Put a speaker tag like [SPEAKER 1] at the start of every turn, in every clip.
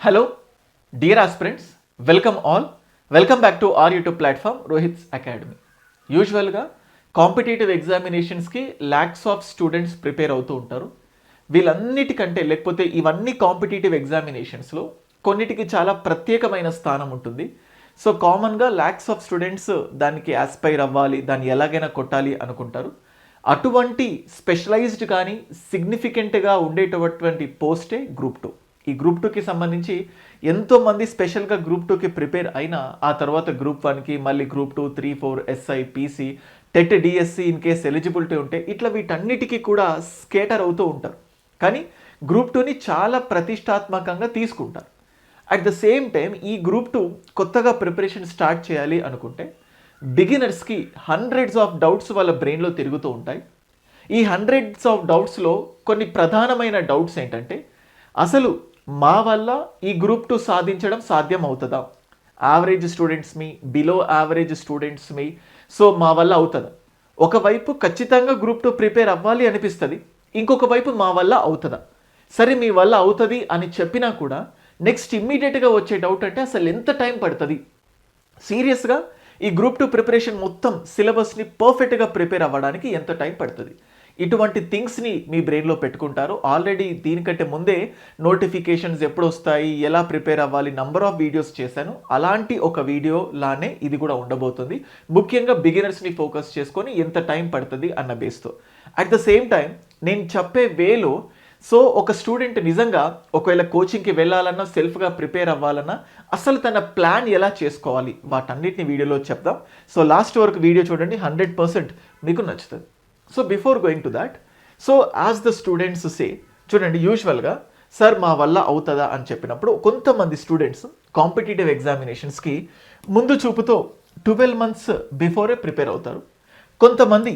[SPEAKER 1] Hello, dear aspirants, welcome all. Welcome back to our YouTube platform, Rohit's Academy. యూజువల్గా competitive ఎగ్జామినేషన్స్కి lakhs of students prepare అవుతూ ఉంటారు. వీళ్ళన్నిటికంటే లేకపోతే ఇవన్నీ కాంపిటేటివ్ ఎగ్జామినేషన్స్లో కొన్నిటికి చాలా ప్రత్యేకమైన స్థానం ఉంటుంది. సో కామన్గా ల్యాక్స్ ఆఫ్ స్టూడెంట్స్ దానికి ఆస్పైర్ అవ్వాలి, దాన్ని ఎలాగైనా కొట్టాలి అనుకుంటారు. అటువంటి స్పెషలైజ్డ్ కానీ సిగ్నిఫికెంట్గా ఉండేటటువంటి పోస్టే గ్రూప్ 2. ఈ గ్రూప్ 2కి సంబంధించి ఎంతోమంది స్పెషల్గా గ్రూప్ 2కి ప్రిపేర్ అయినా ఆ తర్వాత గ్రూప్ 1కి మళ్ళీ group 2, 3, 4 SI, PC, TET, DSC in case eligibility ఉంటే ఇట్లా వీటన్నిటికీ కూడా స్కేటర్ అవుతూ ఉంటారు. కానీ గ్రూప్ 2ని చాలా ప్రతిష్టాత్మకంగా తీసుకుంటారు. అట్ ద సేమ్ టైం ఈ గ్రూప్ 2 కొత్తగా ప్రిపరేషన్ స్టార్ట్ చేయాలి అనుకుంటే బిగినర్స్కి హండ్రెడ్స్ ఆఫ్ డౌట్స్ వాళ్ళ బ్రెయిన్లో తిరుగుతూ ఉంటాయి. ఈ హండ్రెడ్స్ ఆఫ్ డౌట్స్లో కొన్ని ప్రధానమైన డౌట్స్ ఏంటంటే, అసలు మా వల్ల ఈ గ్రూప్ 2 సాధించడం సాధ్యం అవుతుందా? యావరేజ్ స్టూడెంట్స్ మీ, బిలో యావరేజ్ స్టూడెంట్స్ మీ, సో మా వల్ల అవుతుందా? ఒకవైపు ఖచ్చితంగా గ్రూప్ 2 ప్రిపేర్ అవ్వాలి అనిపిస్తుంది, ఇంకొక వైపు మా వల్ల అవుతుందా? సరే మీ వల్ల అవుతుంది అని చెప్పినా కూడా నెక్స్ట్ ఇమ్మీడియట్గా వచ్చే డౌట్ అంటే అసలు ఎంత టైం పడుతుంది? సీరియస్గా ఈ గ్రూప్ 2 ప్రిపరేషన్ మొత్తం సిలబస్ని పర్ఫెక్ట్గా ప్రిపేర్ అవ్వడానికి ఎంత టైం పడుతుంది? ఇటువంటి థింగ్స్ని మీ బ్రెయిన్లో పెట్టుకుంటారు. ఆల్రెడీ దీనికంటే ముందే నోటిఫికేషన్స్ ఎప్పుడు వస్తాయి, ఎలా ప్రిపేర్ అవ్వాలి, నంబర్ ఆఫ్ వీడియోస్ చేశాను. అలాంటి ఒక వీడియో లానే ఇది కూడా ఉండబోతుంది. ముఖ్యంగా బిగినర్స్ని ఫోకస్ చేసుకొని ఎంత టైం పడుతుంది అన్న బేస్తో. అట్ ద సేమ్ టైం నేను చెప్పే వేలో సో ఒక స్టూడెంట్ నిజంగా ఒకవేళ కోచింగ్కి వెళ్ళాలన్నా, సెల్ఫ్గా ప్రిపేర్ అవ్వాలన్నా అసలు తన ప్లాన్ ఎలా చేసుకోవాలి, వాటన్నిటిని వీడియోలో చెప్దాం. సో లాస్ట్ వరకు వీడియో చూడండి, 100% మీకు నచ్చుతుంది. So before going to that, so as the students say, చూడండి యూజువల్గా సార్ మా వల్ల అవుతుందా అని చెప్పినప్పుడు కొంతమంది స్టూడెంట్స్ కాంపిటేటివ్ ఎగ్జామినేషన్స్కి ముందు చూపుతో 12 months బిఫోరే ప్రిపేర్ అవుతారు. కొంతమంది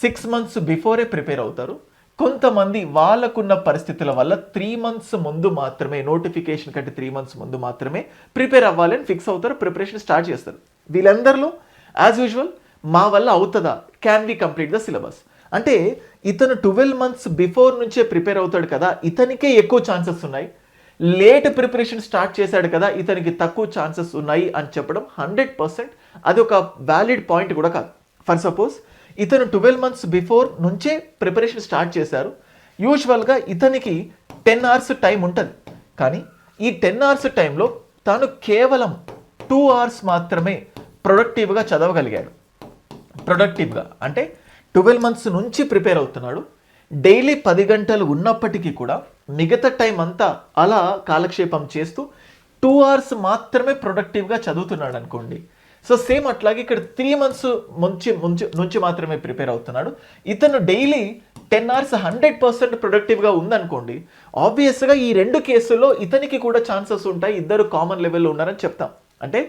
[SPEAKER 1] 6 months బిఫోరే ప్రిపేర్ అవుతారు. కొంతమంది వాళ్ళకున్న పరిస్థితుల వల్ల 3 months ముందు మాత్రమే, నోటిఫికేషన్ కంటే 3 months ముందు మాత్రమే ప్రిపేర్ అవ్వాలని ఫిక్స్ అవుతారు, ప్రిపరేషన్ స్టార్ట్ చేస్తారు. వీళ్ళందరిలో యాజ్ యూజువల్ మా వల్ల అవుతుందా, can we complete the syllabus అంటే ఇతను 12 months బిఫోర్ నుంచే ప్రిపేర్ అవుతాడు కదా, ఇతనికే ఎక్కువ ఛాన్సెస్ ఉన్నాయి. లేట్ ప్రిపరేషన్ స్టార్ట్ చేశాడు కదా, ఇతనికి తక్కువ ఛాన్సెస్ ఉన్నాయి అని చెప్పడం 100% అది ఒక వ్యాలిడ్ పాయింట్ కూడా కాదు. ఫర్ సపోజ్ ఇతను 12 months బిఫోర్ నుంచే ప్రిపరేషన్ స్టార్ట్ చేశారు. యూజువల్గా ఇతనికి 10 hours టైం ఉంటుంది. కానీ ఈ 10 hours టైంలో తాను కేవలం 2 hours మాత్రమే ప్రొడక్టివ్గా చదవగలిగాడు. ప్రొడక్టివ్గా అంటే 12 months నుంచి ప్రిపేర్ అవుతున్నాడు. డైలీ 10 గంటలు ఉన్నప్పటికీ కూడా మిగతా టైం అంతా అలా కాలక్షేపం చేస్తూ 2 hours మాత్రమే ప్రొడక్టివ్గా చదువుతున్నాడు అనుకోండి. సో సేమ్ అట్లాగే ఇక్కడ 3 months నుంచి మాత్రమే ప్రిపేర్ అవుతున్నాడు. ఇతను డైలీ 10 hours 100% ప్రొడక్టివ్గా ఉందనుకోండి. ఆబ్వియస్గా ఈ రెండు కేసుల్లో ఇతనికి కూడా ఛాన్సెస్ ఉంటాయి, ఇద్దరు కామన్ లెవెల్లో ఉన్నారని చెప్తాం. అంటే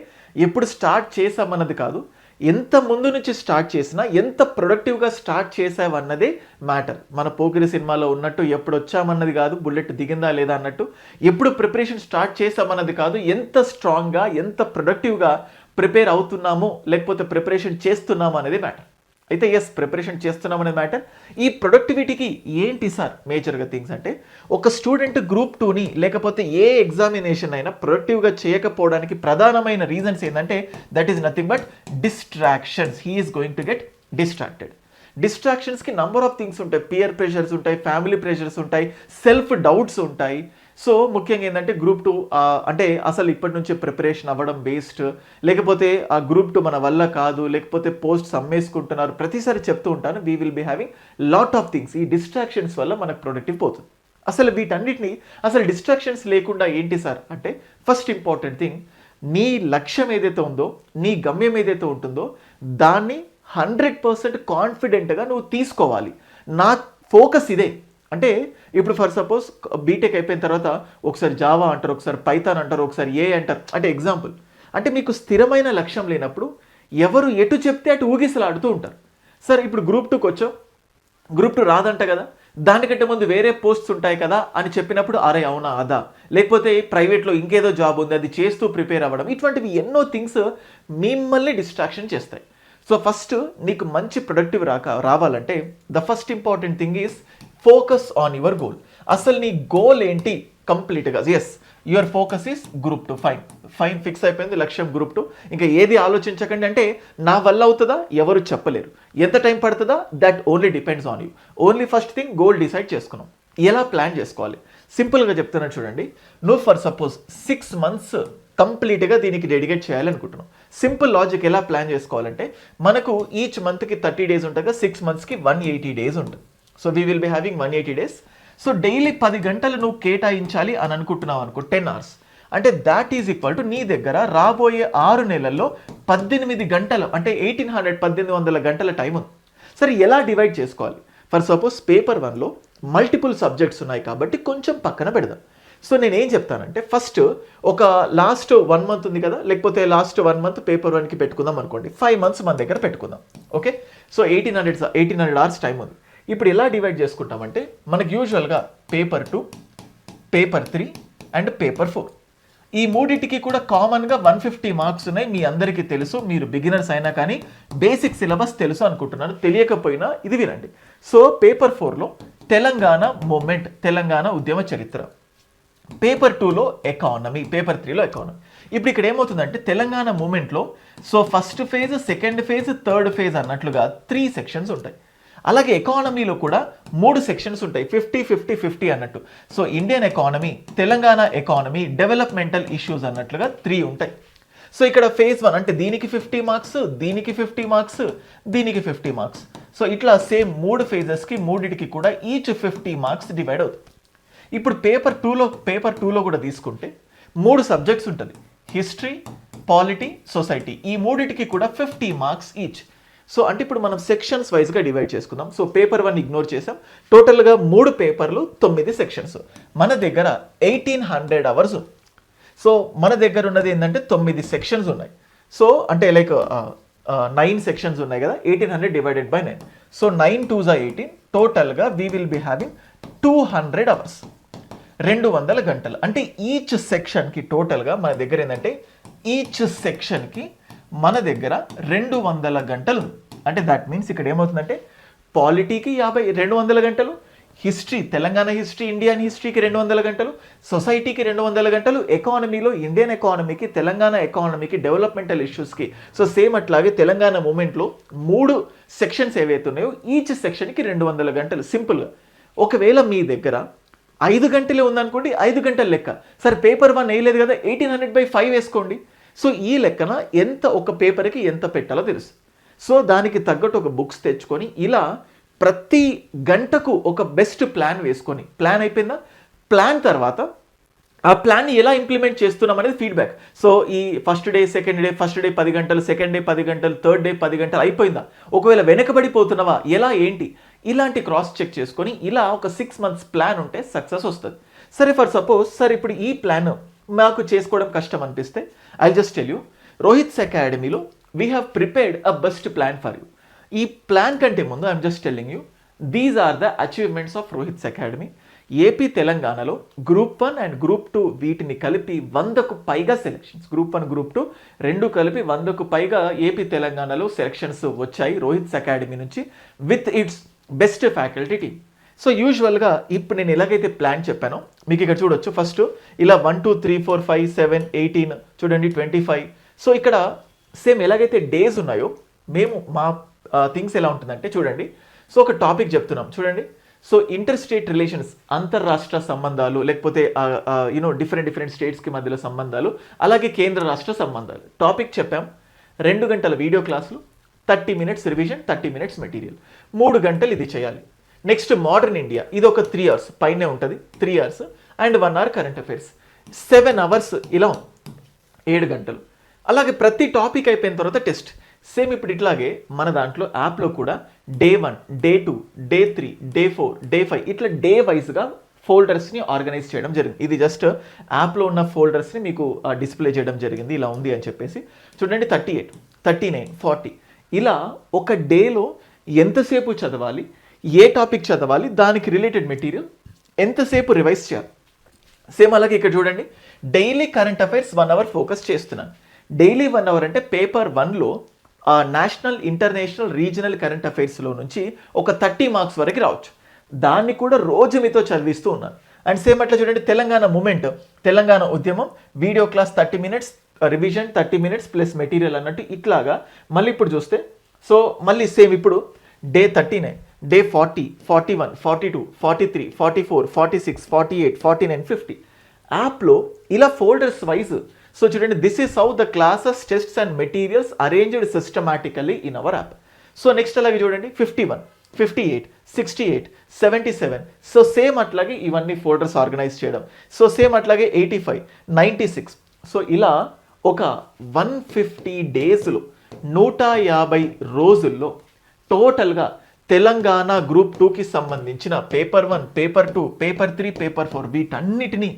[SPEAKER 1] ఎప్పుడు స్టార్ట్ చేసామన్నది కాదు, ఎంత ముందు నుంచి స్టార్ట్ చేసినా ఎంత ప్రొడక్టివ్గా స్టార్ట్ చేసావన్నదే మ్యాటర్. మన పోకిరి సినిమాలో ఉన్నట్టు ఎప్పుడు వచ్చామన్నది కాదు, బుల్లెట్ దిగిందా లేదా అన్నట్టు ఎప్పుడు ప్రిపరేషన్ స్టార్ట్ చేసామన్నది కాదు, ఎంత స్ట్రాంగ్గా ఎంత ప్రొడక్టివ్గా ప్రిపేర్ అవుతున్నామో లేకపోతే ప్రిపరేషన్ చేస్తున్నాము అనేది మ్యాటర్. అయితే ఎస్, ప్రిపరేషన్ చేస్తున్నాం అనేది మ్యాటర్. ఈ ప్రొడక్టివిటీకి ఏంటి సార్ మేజర్గా థింగ్స్ అంటే, ఒక స్టూడెంట్ గ్రూప్ 2ని లేకపోతే ఏ ఎగ్జామినేషన్ అయినా ప్రొడక్టివ్గా చేయకపోవడానికి ప్రధానమైన రీజన్స్ ఏంటంటే that is nothing but distractions. He is going to get distracted. డిస్ట్రాక్షన్స్కి నంబర్ ఆఫ్ థింగ్స్ ఉంటాయి. పియర్ ప్రెషర్స్ ఉంటాయి, ఫ్యామిలీ ప్రెషర్స్ ఉంటాయి, సెల్ఫ్ డౌట్స్ ఉంటాయి. సో ముఖ్యంగా ఏంటంటే గ్రూప్ 2 అంటే అసలు ఇప్పటి నుంచి ప్రిపరేషన్ అవ్వడం వేస్ట్, లేకపోతే ఆ గ్రూప్ 2 మన వల్ల కాదు, లేకపోతే పోస్ట్స్ అమ్మేసుకుంటున్నారు, ప్రతిసారి చెప్తూ ఉంటాను. We will be having lot of things. ఈ డిస్ట్రాక్షన్స్ వల్ల మనకు ప్రొడక్టివ్ పోతుంది. అసలు వీటన్నిటిని అసలు డిస్ట్రాక్షన్స్ లేకుండా ఏంటి సార్ అంటే, ఫస్ట్ ఇంపార్టెంట్ థింగ్, నీ లక్ష్యం ఏదైతే ఉందో, నీ గమ్యం ఏదైతే ఉంటుందో దాన్ని 100% కాన్ఫిడెంట్గా నువ్వు తీసుకోవాలి. నా ఫోకస్ ఇదే అంటే, ఇప్పుడు ఫర్ సపోజ్ బీటెక్ అయిపోయిన తర్వాత ఒకసారి జావా అంటారు, ఒకసారి పైథాన్ అంటారు, ఒకసారి ఏ అంటారు. అంటే ఎగ్జాంపుల్ అంటే మీకు స్థిరమైన లక్ష్యం లేనప్పుడు ఎవరు ఎటు చెప్తే అటు ఊగిసలాడుతూ ఉంటారు. సార్ ఇప్పుడు గ్రూప్ 2కి వచ్చాం, గ్రూప్ 2 రాదంట కదా, దానికంటే ముందు వేరే పోస్ట్స్ ఉంటాయి కదా అని చెప్పినప్పుడు అరే అవునా అదా, లేకపోతే ప్రైవేట్లో ఇంకేదో జాబ్ ఉంది అది చేస్తూ ప్రిపేర్ అవ్వడం, ఇటువంటివి ఎన్నో థింగ్స్ మిమ్మల్ని డిస్ట్రాక్షన్ చేస్తాయి. సో ఫస్ట్ నీకు మంచి ప్రొడక్టివ్ రావాలంటే the first important thing is focus on your goal. అసలు నీ గోల్ ఏంటి కంప్లీట్గా. Yes, your focus is group 2. Fine fix అయిపోయింది, లక్ష్యం గ్రూప్ 2. ఇంకా ఏది ఆలోచించకండి. అంటే నా వల్ల అవుతుందా, ఎవరు చెప్పలేరు. ఎంత టైం పడుతుందా, that only depends on you. Only first thing goal decide చేసుకున్నాం. ఎలా ప్లాన్ చేసుకోవాలి సింపుల్గా చెప్తున్నాను చూడండి. నువ్వు ఫర్ సపోజ్ 6 months కంప్లీట్గా దీనికి డెడికేట్ చేయాలనుకుంటున్నాం. సింపుల్ లాజిక్ ఎలా ప్లాన్ చేసుకోవాలంటే, మనకు ఈచ్ మంత్కి 30 days ఉంటుంది, 6 monthsకి 180 days ఉంటుంది. So we will be having 180 days. So daily 10 గంటలు నువ్వు కేటాయించాలి అని అనుకుంటున్నావు అనుకో, 10 hours. అంటే దాట్ ఈజ్ ఈక్వల్ టు నీ దగ్గర రాబోయే 6 నెలల్లో 18 గంటలు, అంటే 1800 గంటల టైం ఉంది. సరే ఎలా డివైడ్ చేసుకోవాలి? ఫర్ సపోజ్ పేపర్ 1లో మల్టిపుల్ సబ్జెక్ట్స్ ఉన్నాయి కాబట్టి కొంచెం పక్కన పెడదాం. సో నేను ఏం చెప్తానంటే, ఫస్ట్ ఒక లాస్ట్ 1 month ఉంది కదా, లేకపోతే లాస్ట్ 1 month పేపర్ 1కి పెట్టుకుందాం అనుకోండి, 5 months మన దగ్గర పెట్టుకుందాం. ఓకే, సో 1800 hours టైం ఉంది. ఇప్పుడు ఎలా డివైడ్ చేసుకుంటామంటే, మనకి యూజువల్గా పేపర్ 2, పేపర్ 3 అండ్ పేపర్ 4 ఈ మూడింటికి కూడా కామన్గా 150 marks ఉన్నాయి. మీ అందరికీ తెలుసు, మీరు బిగినర్స్ అయినా కానీ బేసిక్ సిలబస్ తెలుసు అనుకుంటున్నాను. తెలియకపోయినా ఇది వినండి. సో పేపర్ 4లో తెలంగాణ మూమెంట్, తెలంగాణ ఉద్యమ చరిత్ర. పేపర్ 2లో ఎకానమీ, పేపర్ 3లో ఎకానమీ. ఇప్పుడు ఇక్కడ ఏమవుతుందంటే, తెలంగాణ మూమెంట్లో so first phase, second phase, third phase అన్నట్లుగా 3 sections ఉంటాయి. అలాగే ఎకానమీలో కూడా 3 sections ఉంటాయి, 50-50-50 అన్నట్టు. So Indian economy, Telangana economy, developmental issues అన్నట్లుగా 3 ఉంటాయి. సో ఇక్కడ ఫేజ్ 1 అంటే దీనికి 50 marks, దీనికి 50 marks, దీనికి 50 marks. సో ఇట్లా సేమ్ 3 phases-కి మూడిటికి కూడా ఈచ్ 50 marks డివైడ్ అవుతుంది. ఇప్పుడు పేపర్ 2లో కూడా తీసుకుంటే 3 subjects ఉంటుంది, హిస్టరీ, పాలిటీ, సొసైటీ. ఈ మూడిటికి కూడా 50 marks ఈచ్. సో అంటే ఇప్పుడు మనం సెక్షన్స్ వైజ్గా డివైడ్ చేసుకుందాం. సో పేపర్ 1 ఇగ్నోర్ చేసాం. టోటల్గా 3 పేపర్లు, 9 sections. మన దగ్గర 1800 hours. సో మన దగ్గర ఉన్నది ఏంటంటే 9 sections ఉన్నాయి. సో అంటే లైక్ 9 sections ఉన్నాయి కదా, 1800 divided by 9. So 9 2s are 18. టోటల్గా we will be having 200 hours, 200 గంటలు. అంటే ఈచ్ సెక్షన్కి టోటల్గా మన దగ్గర ఏంటంటే, ఈచ్ సెక్షన్కి మన దగ్గర 200 గంటలు. అంటే దట్ మీన్స్ ఇక్కడ ఏమవుతుందంటే, పాలిటీకి 200 గంటలు, హిస్టరీ, తెలంగాణ హిస్టరీ, ఇండియన్ హిస్టరీకి 200 గంటలు, సొసైటీకి 200 గంటలు, ఎకానమీలో ఇండియన్ ఎకానమీకి, తెలంగాణ ఎకానమీకి, డెవలప్మెంటల్ ఇష్యూస్కి. సో సేమ్ అట్లాగే తెలంగాణ మూమెంట్లో 3 sections ఏవైతే ఉన్నాయో ఈచ్ సెక్షన్కి 200 గంటలు. సింపుల్గా ఒకవేళ మీ దగ్గర 5 గంటలే ఉందనుకోండి, 5 గంటల లెక్క. సరే పేపర్ 1 వేయలేదు కదా, 1800/5 వేసుకోండి. సో ఈ లెక్కన ఎంత ఒక పేపర్కి ఎంత పెట్టాలో తెలుసు. సో దానికి తగ్గట్టు ఒక బుక్స్ తెచ్చుకొని ఇలా ప్రతి గంటకు ఒక బెస్ట్ ప్లాన్ వేసుకొని, ప్లాన్ అయిపోయిందా, ప్లాన్ తర్వాత ఆ ప్లాన్ని ఎలా ఇంప్లిమెంట్ చేస్తున్నాం అనేది ఫీడ్బ్యాక్. సో ఈ ఫస్ట్ డే 10 గంటలు, సెకండ్ డే 10 గంటలు, థర్డ్ డే 10 గంటలు అయిపోయిందా, ఒకవేళ వెనకబడిపోతున్నావా, ఎలా ఏంటి, ఇలాంటి క్రాస్ చెక్ చేసుకొని ఇలా ఒక 6 months ప్లాన్ ఉంటే సక్సెస్ వస్తుంది. సరే ఫర్ సపోజ్, సరే ఇప్పుడు ఈ ప్లాన్ మాకు చేసుకోవడం కష్టం అనిపిస్తే, I just tell you, Rohit's అకాడమీలో we have prepared a best plan for you. ఈ ప్లాన్ కంటే ముందు I'm just telling you, these are the achievements of Rohit's Academy. AP తెలంగాణలో గ్రూప్ 1 అండ్ గ్రూప్ 2 వీటిని కలిపి 100కు పైగా సెలెక్షన్స్, గ్రూప్ 1 గ్రూప్ 2 రెండు కలిపి 100కు పైగా ఏపీ తెలంగాణలో సెలెక్షన్స్ వచ్చాయి రోహిత్స్ అకాడమీ నుంచి, with its best faculty team. So యూజువల్గా ఇప్పుడు నేను ఎలాగైతే ప్లాన్ చెప్పానో మీకు ఇక్కడ చూడొచ్చు. ఫస్ట్ ఇలా 1 2 3 4 5 7 18 చూడండి, 25. సో ఇక్కడ సేమ్ ఎలాగైతే డేస్ ఉన్నాయో మేము మా థింగ్స్ ఎలా ఉంటుందంటే చూడండి. సో ఒక టాపిక్ చెప్తున్నాం చూడండి. సో ఇంటర్ స్టేట్ రిలేషన్స్, అంతర్రాష్ట్ర సంబంధాలు, లేకపోతే డిఫరెంట్ స్టేట్స్కి మధ్యలో సంబంధాలు, అలాగే కేంద్ర రాష్ట్ర సంబంధాలు టాపిక్ చెప్పాం. 2 గంటల వీడియో క్లాసులు, 30 minutes రివిజన్, 30 minutes మెటీరియల్, 3 గంటలు ఇది చేయాలి. నెక్స్ట్ మోడర్న్ ఇండియా, ఇది ఒక 3 hours పైనే ఉంటుంది, 3 hours and 1 hour current affairs, 7 hours ఇలా 7 గంటలు. అలాగే ప్రతి టాపిక్ అయిపోయిన తర్వాత టెస్ట్. సేమ్ ఇప్పుడు ఇట్లాగే మన దాంట్లో యాప్లో కూడా day 1, day 2, day 3, day 4, day 5 ఇట్లా డే వైజ్గా ఫోల్డర్స్ని ఆర్గనైజ్ చేయడం జరిగింది. ఇది జస్ట్ యాప్లో ఉన్న ఫోల్డర్స్ని మీకు డిస్ప్లే చేయడం జరిగింది, ఇలా ఉంది అని చెప్పేసి. చూడండి 38, 39, 40 ఇలా ఒక డేలో ఎంతసేపు చదవాలి, ఏ టాపిక్ చదవాలి, దానికి రిలేటెడ్ మెటీరియల్ ఎంతసేపు రివైజ్ చేయాలి. సేమ్ అలాగే ఇక్కడ చూడండి, daily current affairs 1 hour focus చేస్తున్నాను. డైలీ 1 hour అంటే పేపర్ 1లో నేషనల్, ఇంటర్నేషనల్, రీజనల్ కరెంట్ అఫైర్స్లో నుంచి ఒక 30 marks వరకు రావచ్చు. దాన్ని కూడా రోజు మీతో చదివిస్తూ ఉన్నాను. అండ్ సేమ్ అట్లా చూడండి తెలంగాణ మూమెంట్, తెలంగాణ ఉద్యమం video class 30 minutes, revision 30 minutes plus material అన్నట్టు ఇట్లాగా. మళ్ళీ ఇప్పుడు చూస్తే సో మళ్ళీ సేమ్ ఇప్పుడు డే 39, డే 40, 41, 42, 43, 44, 46, 48, 49, 50 యాప్లో ఇలా ఫోల్డర్స్ వైజ్. సో చూడండి this is how the classes, tests and materials arranged systematically in our app. So next అలాగే చూడండి 51, 58, 68, 77. సో సేమ్ అట్లాగే ఇవన్నీ ఫోల్డర్స్ ఆర్గనైజ్ చేయడం. సో సేమ్ అట్లాగే 85, 96. సో ఇలా ఒక 150 డేస్లో 150 రోజుల్లో టోటల్గా తెలంగాణ గ్రూప్ 2కి సంబంధించిన పేపర్ 1, పేపర్ 2, పేపర్ 3, పేపర్ 4 వీటన్నిటినీ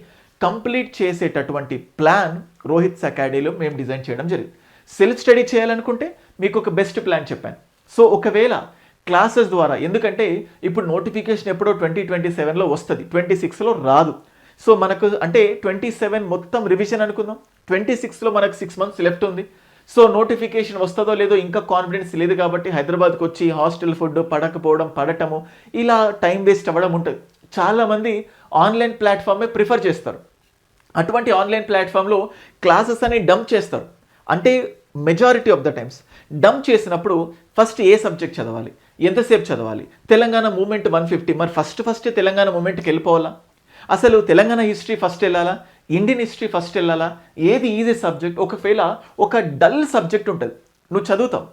[SPEAKER 1] కంప్లీట్ చేసేటటువంటి ప్లాన్ రోహిత్స్ అకాడమీలో మేము డిజైన్ చేయడం జరిగింది. సెల్ఫ్ స్టడీ చేయాలనుకుంటే మీకు ఒక బెస్ట్ ప్లాన్ చెప్పాను. సో ఒకవేళ క్లాసెస్ ద్వారా, ఎందుకంటే ఇప్పుడు నోటిఫికేషన్ ఎప్పుడో 2027లో వస్తుంది, 26లో రాదు. సో మనకు అంటే 27 మొత్తం రివిజన్ అనుకుందాం, 26లో మనకు 6 months లెఫ్ట్ ఉంది. సో నోటిఫికేషన్ వస్తుందో లేదో ఇంకా కాన్ఫిడెన్స్ లేదు కాబట్టి హైదరాబాద్కి వచ్చి హాస్టల్ ఫుడ్ పడకపోవడం, పడటము, ఇలా టైం వేస్ట్ అవ్వడం ఉంటుంది. చాలామంది ఆన్లైన్ ప్లాట్ఫామే ప్రిఫర్ చేస్తారు. అటువంటి ఆన్లైన్ ప్లాట్ఫామ్లో క్లాసెస్ అని డంప్ చేస్తారు. అంటే majority of the times dump చేసినప్పుడు ఫస్ట్ ఏ సబ్జెక్ట్ చదవాలి, ఎంతసేపు చదవాలి, తెలంగాణ మూమెంట్ 150, మరి ఫస్ట్ తెలంగాణ మూమెంట్కి వెళ్ళిపోవాలా, అసలు తెలంగాణ హిస్టరీ ఫస్ట్ వెళ్ళాలా, ఇండియన్ హిస్టరీ ఫస్ట్ వెళ్ళాలా, ఏది ఈజీ సబ్జెక్ట్. ఒకవేళ ఒక డల్ సబ్జెక్ట్ ఉంటుంది, నువ్వు చదువుతావు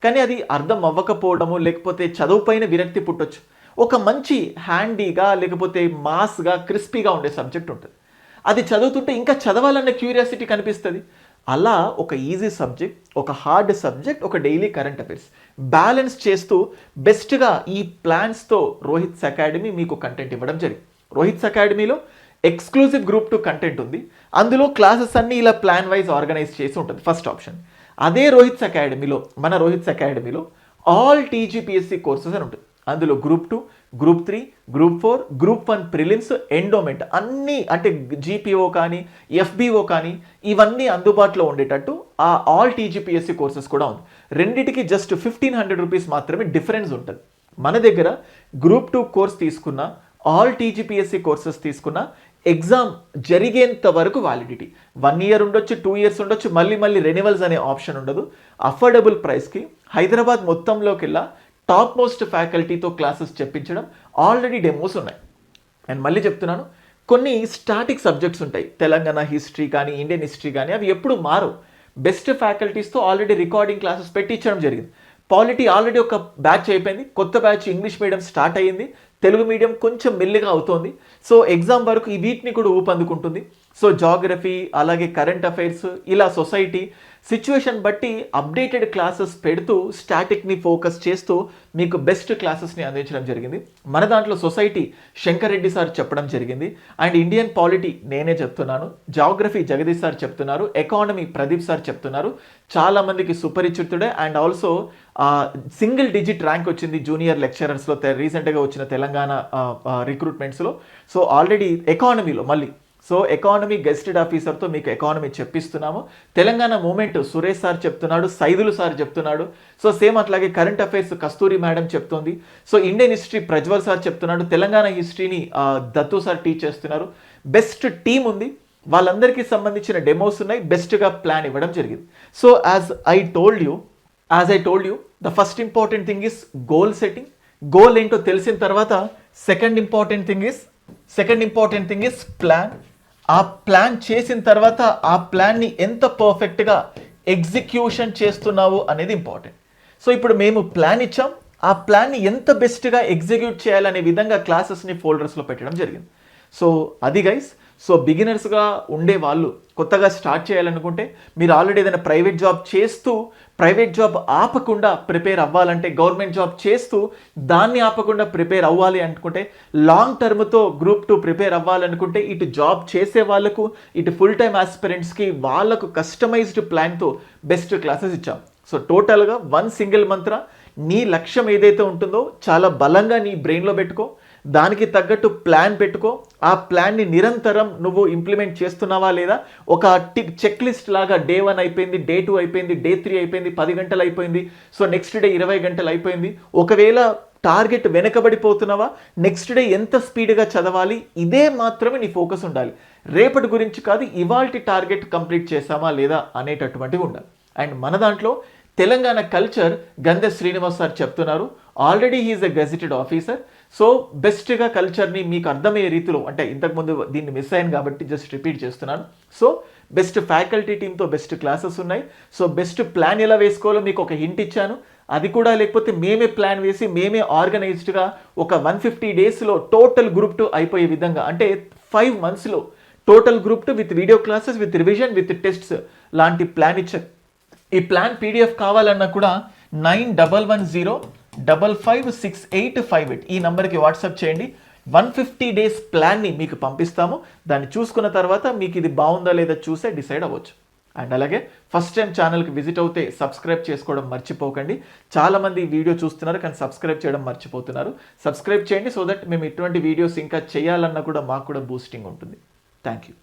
[SPEAKER 1] కానీ అది అర్థం అవ్వకపోవడము, లేకపోతే చదువు పైన విరక్తి పుట్టొచ్చు. ఒక మంచి హ్యాండీగా లేకపోతే మాస్గా క్రిస్పీగా ఉండే సబ్జెక్ట్ ఉంటుంది, అది చదువుతుంటే ఇంకా చదవాలన్న క్యూరియాసిటీ కనిపిస్తుంది. అలా ఒక ఈజీ సబ్జెక్ట్, ఒక హార్డ్ సబ్జెక్ట్, ఒక డైలీ కరెంట్ అఫైర్స్ బ్యాలెన్స్ చేస్తూ బెస్ట్గా ఈ ప్లాన్స్తో రోహిత్స్ అకాడమీ మీకు కంటెంట్ ఇవ్వడం జరిగింది. రోహిత్స్ అకాడమీలో ఎక్స్క్లూజివ్ గ్రూప్ 2 కంటెంట్ ఉంది. అందులో క్లాసెస్ అన్నీ ఇలా ప్లాన్ వైజ్ ఆర్గనైజ్ చేసి ఉంటుంది, ఫస్ట్ ఆప్షన్. అదే రోహిత్స్ అకాడమీలో, మన రోహిత్స్ అకాడమీలో ఆల్ టీజీపీఎస్సీ కోర్సెస్ అని ఉంటుంది. అందులో group 2, group 3, group 4, group 1 prelims, endowment అన్నీ, అంటే జీపీఓ కానీ ఎఫ్బిఓ కానీ ఇవన్నీ అందుబాటులో ఉండేటట్టు ఆ ఆల్ టీజీపీఎస్సీ కోర్సెస్ కూడా ఉంది. రెండిటికి జస్ట్ 1500 రూపీస్ మాత్రమే డిఫరెన్స్ ఉంటుంది. మన దగ్గర గ్రూప్ 2 కోర్స్ తీసుకున్న, ఆల్ టీజీపీఎస్సీ కోర్సెస్ తీసుకున్న, ఎగ్జామ్ జరిగేంత వరకు వ్యాలిడిటీ 1 year ఉండొచ్చు, 2 years ఉండొచ్చు, మళ్ళీ రెన్యువల్స్ అనే ఆప్షన్ ఉండదు. అఫోర్డబుల్ ప్రైస్కి హైదరాబాద్ మొత్తంలోకి వెళ్ళా టాప్ మోస్ట్ ఫ్యాకల్టీతో క్లాసెస్ చెప్పించడం, ఆల్రెడీ డెమోస్ ఉన్నాయి. అండ్ మళ్ళీ చెప్తున్నాను, కొన్ని స్టాటిక్ సబ్జెక్ట్స్ ఉంటాయి, తెలంగాణ హిస్టరీ కానీ ఇండియన్ హిస్టరీ కానీ, అవి ఎప్పుడు మారవు. బెస్ట్ ఫ్యాకల్టీస్తో ఆల్రెడీ రికార్డింగ్ క్లాసెస్ పెట్టించడం జరిగింది. పాలిటీ ఆల్రెడీ ఒక బ్యాచ్ అయిపోయింది, కొత్త బ్యాచ్ ఇంగ్లీష్ మీడియం స్టార్ట్ అయ్యింది, తెలుగు మీడియం కొంచెం మెల్లిగా అవుతోంది. సో ఎగ్జామ్ వరకు ఈ వీటిని కూడా ఊపందుకుంటుంది. సో జాగ్రఫీ, అలాగే కరెంట్ అఫైర్స్, ఇలా సొసైటీ సిచ్యువేషన్ బట్టి అప్డేటెడ్ క్లాసెస్ పెడుతూ స్టాటిక్ని ఫోకస్ చేస్తూ మీకు బెస్ట్ క్లాసెస్ని అందించడం జరిగింది. మన దాంట్లో సొసైటీ శంకర్ రెడ్డి సార్ చెప్పడం జరిగింది, అండ్ ఇండియన్ పాలిటీ నేనే చెప్తున్నాను, జాగ్రఫీ జగదీష్ సార్ చెప్తున్నారు, ఎకానమీ ప్రదీప్ సార్ చెప్తున్నారు. చాలామందికి సుపరిచితుడే. And also single digit rank వచ్చింది జూనియర్ లెక్చరర్స్లో రీసెంట్గా వచ్చిన తెలంగాణ రిక్రూట్మెంట్స్లో. సో ఆల్రెడీ ఎకానమీలో మళ్ళీ సో ఎకానమీ గెస్టెడ్ ఆఫీసర్తో మీకు ఎకానమీ చెప్పిస్తున్నాము. తెలంగాణ మూమెంట్ సురేష్ సార్ చెప్తున్నాడు, సైదులు సార్ చెప్తున్నాడు. సో సేమ్ అట్లాగే కరెంట్ అఫైర్స్ కస్తూరి మేడం చెప్తోంది. So Indian history Prajwal sir చెప్తున్నాడు, తెలంగాణ హిస్టరీని దత్తు సార్ టీచ్ చేస్తున్నారు. బెస్ట్ టీమ్ ఉంది, వాళ్ళందరికీ సంబంధించిన డెమోస్ ఉన్నాయి, బెస్ట్గా ప్లాన్ ఇవ్వడం జరిగింది. So as I told you the first important thing is goal setting. Goal ఏంటో తెలిసిన తర్వాత second important thing is plan. ఆ ప్లాన్ చేసిన తర్వాత ఆ ప్లాన్ని ఎంత పర్ఫెక్ట్గా ఎగ్జిక్యూషన్ చేస్తున్నావు అనేది ఇంపార్టెంట్. సో ఇప్పుడు మేము ప్లాన్ ఇచ్చాం, ఆ ప్లాన్ని ఎంత బెస్ట్గా ఎగ్జిక్యూట్ చేయాలనే విధంగా క్లాసెస్ని ఫోల్డర్స్లో పెట్టడం జరిగింది. సో అది గైస్. సో బిగినర్స్గా ఉండే వాళ్ళు కొత్తగా స్టార్ట్ చేయాలనుకుంటే, మీరు ఆల్రెడీ ఏదైనా ప్రైవేట్ జాబ్ చేస్తూ ప్రైవేట్ జాబ్ ఆపకుండా ప్రిపేర్ అవ్వాలంటే, గవర్నమెంట్ జాబ్ చేస్తూ దాన్ని ఆపకుండా ప్రిపేర్ అవ్వాలి అనుకుంటే, లాంగ్ టర్మ్తో గ్రూప్ 2 ప్రిపేర్ అవ్వాలనుకుంటే, ఇటు జాబ్ చేసే వాళ్ళకు, ఇటు ఫుల్ టైమ్ ఆస్పిరెంట్స్కి వాళ్ళకు కస్టమైజ్డ్ ప్లాన్తో బెస్ట్ క్లాసెస్ ఇచ్చాం. సో టోటల్గా 1 సింగిల్ మంత్ర, నీ లక్ష్యం ఏదైతే ఉంటుందో చాలా బలంగా నీ బ్రెయిన్లో పెట్టుకో. దానికి తగ్గట్టు ప్లాన్ పెట్టుకో. ఆ ప్లాన్ని నిరంతరం నువ్వు ఇంప్లిమెంట్ చేస్తున్నావా లేదా, ఒక చెక్ లిస్ట్ లాగా డే 1 అయిపోయింది, డే 2 అయిపోయింది, డే 3 అయిపోయింది, 10 గంటలు అయిపోయింది, సో నెక్స్ట్ డే 20 గంటలు అయిపోయింది. ఒకవేళ టార్గెట్ వెనకబడిపోతున్నావా, నెక్స్ట్ డే ఎంత స్పీడ్గా చదవాలి, ఇదే మాత్రమే నీ ఫోకస్ ఉండాలి. రేపటి గురించి కాదు, ఇవాల్టి టార్గెట్ కంప్లీట్ చేసామా లేదా అనేటటువంటివి ఉండాలి. అండ్ మన దాంట్లో తెలంగాణ కల్చర్ గంధ శ్రీనివాస్ సార్ చెప్తున్నారు, ఆల్రెడీ హీఈస్ ఎ గెజిటెడ్ ఆఫీసర్. సో బెస్ట్గా కల్చర్ని మీకు అర్థమయ్యే రీతిలో, అంటే ఇంతకుముందు దీన్ని మిస్ అయ్యాను కాబట్టి జస్ట్ రిపీట్ చేస్తున్నాను. సో బెస్ట్ ఫ్యాకల్టీ టీంతో బెస్ట్ క్లాసెస్ ఉన్నాయి. సో బెస్ట్ ప్లాన్ ఎలా వేసుకోవాలో మీకు ఒక హింట్ ఇచ్చాను. అది కూడా లేకపోతే మేమే ప్లాన్ వేసి మేమే ఆర్గనైజ్డ్గా ఒక 150 డేస్లో టోటల్ గ్రూప్ 2 అయిపోయే విధంగా, అంటే 5 monthsలో total group 2 with video classes, with revision, with tests లాంటి ప్లాన్ ఇచ్చారు. ఈ ప్లాన్ పీడిఎఫ్ కావాలన్నా కూడా 9110556858 ఈ నంబర్కి వాట్సాప్ చేయండి. 150 days ప్లాన్ని మీకు పంపిస్తాము. దాన్ని చూసుకున్న తర్వాత మీకు ఇది బాగుందా లేదా చూసే డిసైడ్ అవ్వచ్చు. అండ్ అలాగే ఫస్ట్ టైం ఛానల్కి విజిట్ అవుతే సబ్స్క్రైబ్ చేసుకోవడం మర్చిపోకండి. చాలామంది వీడియో చూస్తున్నారు కానీ సబ్స్క్రైబ్ చేయడం మర్చిపోతున్నారు. సబ్స్క్రైబ్ చేయండి, సో దట్ మేము ఇటువంటి వీడియోస్ ఇంకా చేయాలన్నా కూడా మాకు కూడా బూస్టింగ్ ఉంటుంది. Thank you.